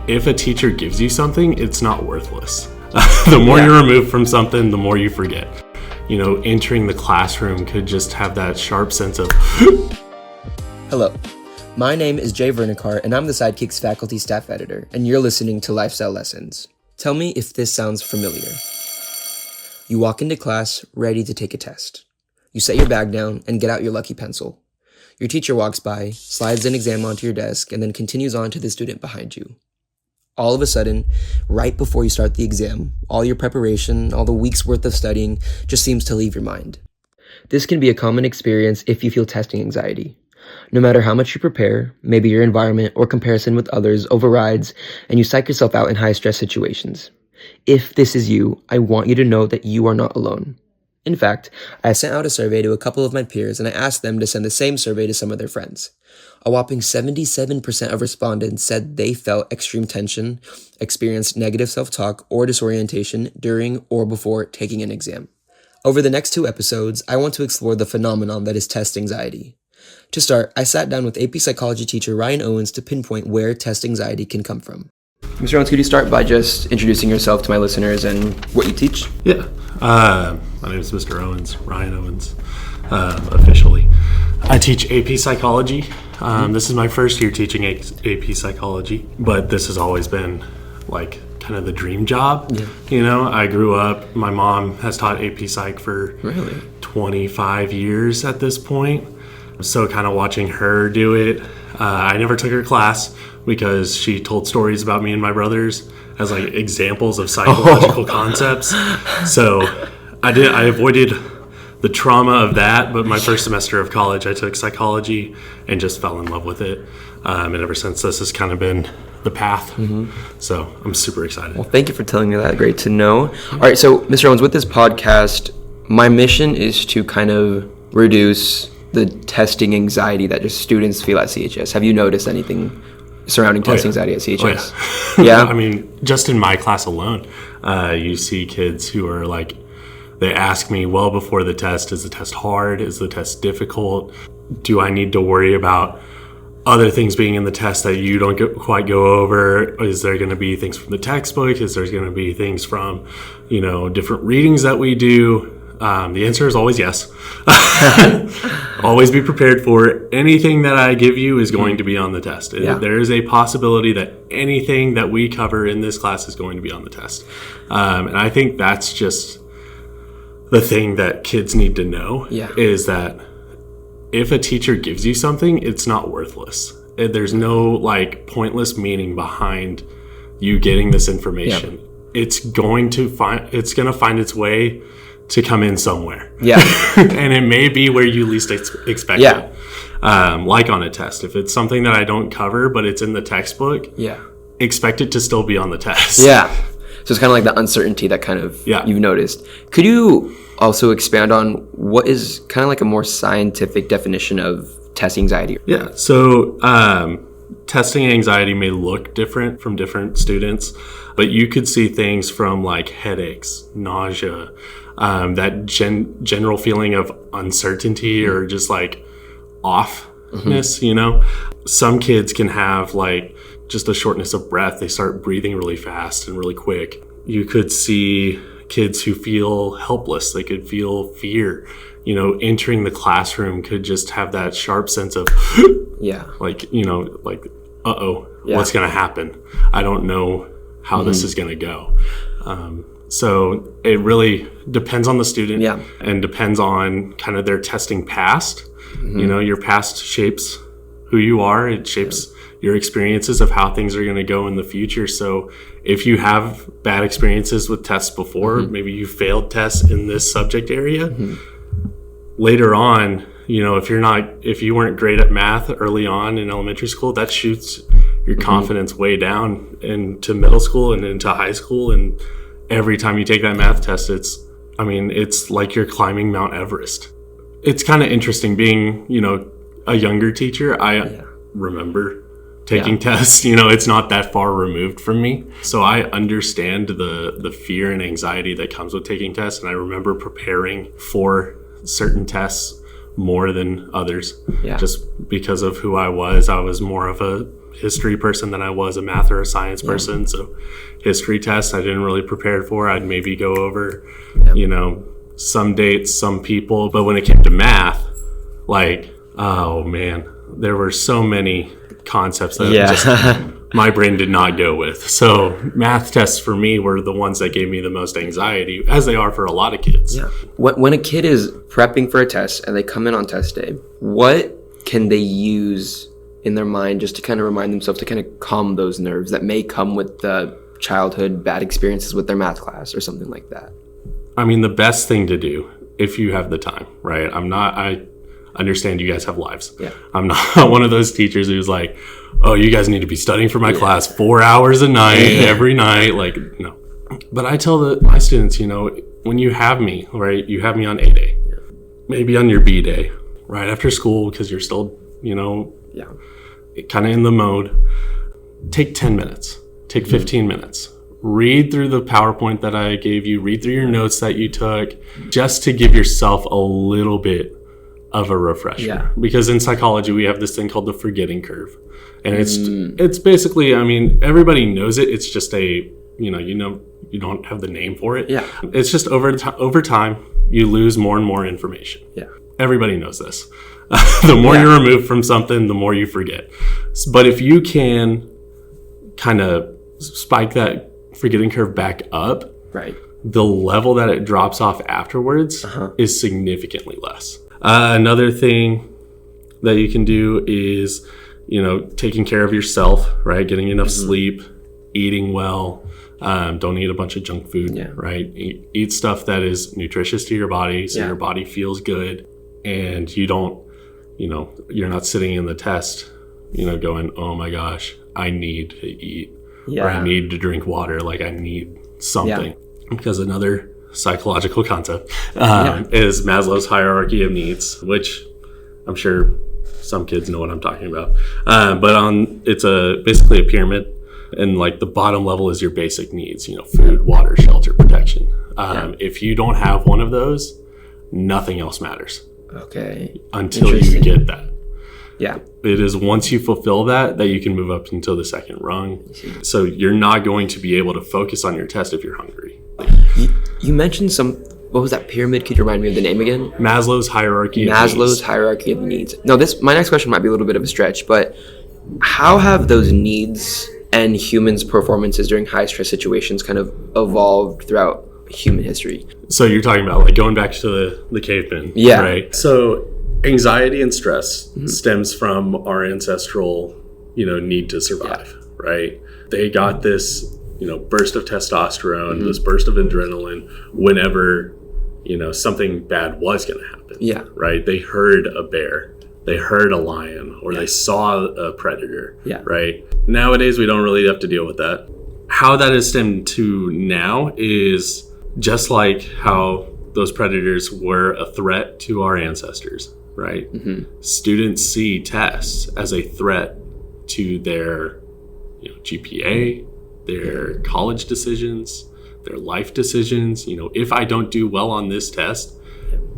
if a teacher gives you something, it's not worthless. The more you're removed from something, the more you forget. You know, entering the classroom could just have that sharp sense of... Hello, my name is Jay Vernekar, and I'm the Sidekick's faculty staff editor, and you're listening to Lifestyle Lessons. Tell me if this sounds familiar. You walk into class ready to take a test. You set your bag down and get out your lucky pencil. Your teacher walks by, slides an exam onto your desk, and then continues on to the student behind you. All of a sudden, right before you start the exam, all your preparation, all the week's worth of studying just seems to leave your mind. This can be a common experience if you feel testing anxiety. No matter how much you prepare, maybe your environment or comparison with others overrides and you psych yourself out in high-stress situations. If this is you, I want you to know that you are not alone. In fact, I sent out a survey to a couple of my peers and I asked them to send the same survey to some of their friends. A whopping 77% of respondents said they felt extreme tension, experienced negative self-talk or disorientation during or before taking an exam. Over the next 2 episodes, I want to explore the phenomenon that is test anxiety. To start, I sat down with AP Psychology teacher Ryan Owens to pinpoint where test anxiety can come from. Mr. Owens, could you start by just introducing yourself to my listeners and what you teach? Yeah. My name is Mr. Owens, Ryan Owens, officially. I teach AP Psychology. This is my first year teaching AP Psychology, but this has always been like kind of the dream job. Yeah. You know, I grew up, my mom has taught AP Psych for 25 years at this point. So kind of watching her do it, I never took her class because she told stories about me and my brothers as like examples of psychological concepts. So I avoided the trauma of that, but my first semester of college, I took psychology and just fell in love with it. And ever since, this has kind of been the path. So I'm super excited. Well, thank you for telling me that. Great to know. All right, so Mr. Owens, with this podcast, my mission is to kind of reduce the testing anxiety that just students feel at CHS. Have you noticed anything surrounding testing anxiety at CHS? Yeah. I mean, just in my class alone, you see kids who are like, they ask me well before the test, is the test hard? Is the test difficult? Do I need to worry about other things being in the test that you don't quite go over? Is there going to be things from the textbook? Is there going to be things from, you know, different readings that we do? The answer is always yes. Always be prepared for anything that I give you is going to be on the test. Yeah. There is a possibility that anything that we cover in this class is going to be on the test. And I think that's just the thing that kids need to know is that if a teacher gives you something, it's not worthless. There's no like pointless meaning behind you getting this information. It's going to find its way to come in somewhere. And it may be where you least expect it. Like on a test. If it's something that I don't cover, but it's in the textbook, expect it to still be on the test. So it's kind of like the uncertainty that kind of you've noticed. Could you also expand on what is kind of like a more scientific definition of test anxiety? So testing anxiety may look different from different students, but you could see things from like headaches, nausea, that general feeling of uncertainty or just like offness, you know. Some kids can have like just a shortness of breath. They start breathing really fast and really quick. You could see kids who feel helpless. They could feel fear. You know, entering the classroom could just have that sharp sense of like, you know, like, what's going to happen? I don't know how this is going to go. So it really depends on the student and depends on kind of their testing past. You know, your past shapes who you are. It shapes your experiences of how things are going to go in the future. So if you have bad experiences with tests before, maybe you failed tests in this subject area, later on, you know, if you weren't great at math early on in elementary school, that shoots your confidence way down into middle school and into high school. And every time you take that math test, it's like you're climbing Mount Everest. It's kind of interesting being, you know, a younger teacher. I remember taking tests, you know, it's not that far removed from me. So I understand the fear and anxiety that comes with taking tests. And I remember preparing for certain tests more than others, just because of who I was. I was more of a history person than I was a math or a science person. So history tests I didn't really prepare for. I'd maybe go over, some dates, some people. But when it came to math, oh man, there were so many concepts that just my brain did not go with. So math tests for me were the ones that gave me the most anxiety, as they are for a lot of kids. Yeah. When a kid is prepping for a test and they come in on test day, what can they use in their mind just to kind of remind themselves to kind of calm those nerves that may come with the childhood bad experiences with their math class or something like that? I mean, the best thing to do, if you have the time, right? I understand you guys have lives. Yeah. I'm not one of those teachers who's like, oh, you guys need to be studying for my class 4 hours a night, every night. No. But I tell my students, when you have me, right, you have me on A day, maybe on your B day, right after school, because you're still, kind of in the mode. Take 10 minutes, take 15 minutes. Read through the PowerPoint that I gave you, read through your notes that you took, just to give yourself a little bit of a refresher. Yeah. Because in psychology, we have this thing called the forgetting curve. And it's basically, everybody knows it. It's just you don't have the name for it. Yeah. It's just over time, you lose more and more information. Yeah. Everybody knows this. The more you're removed from something, the more you forget. But if you can kind of spike that forgetting curve back up, right, the level that it drops off afterwards is significantly less. Another thing that you can do is, taking care of yourself, right? Getting enough sleep, eating well. Don't eat a bunch of junk food, right? Eat stuff that is nutritious to your body so your body feels good, and you don't, you're not sitting in the test, going, oh my gosh, I need to eat or I need to drink water. I need something. Because another psychological concept is Maslow's hierarchy of needs, which I'm sure some kids know what I'm talking about. But it's basically a pyramid, and the bottom level is your basic needs, food, water, shelter, protection. If you don't have one of those, nothing else matters. Okay. Until you get that. Yeah. It is once you fulfill that you can move up until the second rung. So you're not going to be able to focus on your test if you're hungry. You mentioned what was that pyramid? Could you remind me of the name again? Maslow's hierarchy of needs. No, my next question might be a little bit of a stretch, but how have those needs and humans' performances during high stress situations kind of evolved throughout human history? So you're talking about going back to the cavemen, right? So anxiety and stress stems from our ancestral, need to survive, right? They got this, burst of testosterone, this burst of adrenaline whenever, something bad was going to happen. Yeah. Right? They heard a bear, they heard a lion, or they saw a predator. Yeah. Right? Nowadays, we don't really have to deal with that. How that is stemmed to now is just like how those predators were a threat to our ancestors, right? Students see tests as a threat to their GPA, their college decisions, their life decisions. If I don't do well on this test,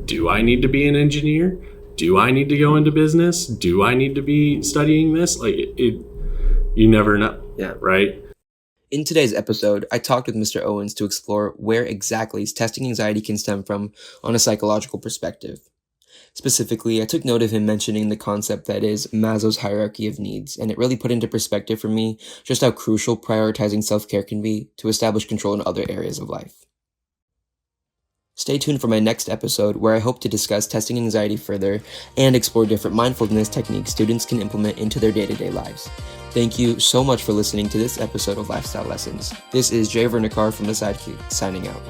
do I need to be an engineer? Do I need to go into business? Do I need to be studying this? You never know, right? In today's episode, I talked with Mr. Owens to explore where exactly testing anxiety can stem from on a psychological perspective. Specifically, I took note of him mentioning the concept that is Maslow's hierarchy of needs, and it really put into perspective for me just how crucial prioritizing self-care can be to establish control in other areas of life. Stay tuned for my next episode, where I hope to discuss testing anxiety further and explore different mindfulness techniques students can implement into their day-to-day lives. Thank you so much for listening to this episode of Lifestyle Lessons. This is Jay Vernekar from the Sidekick, signing out.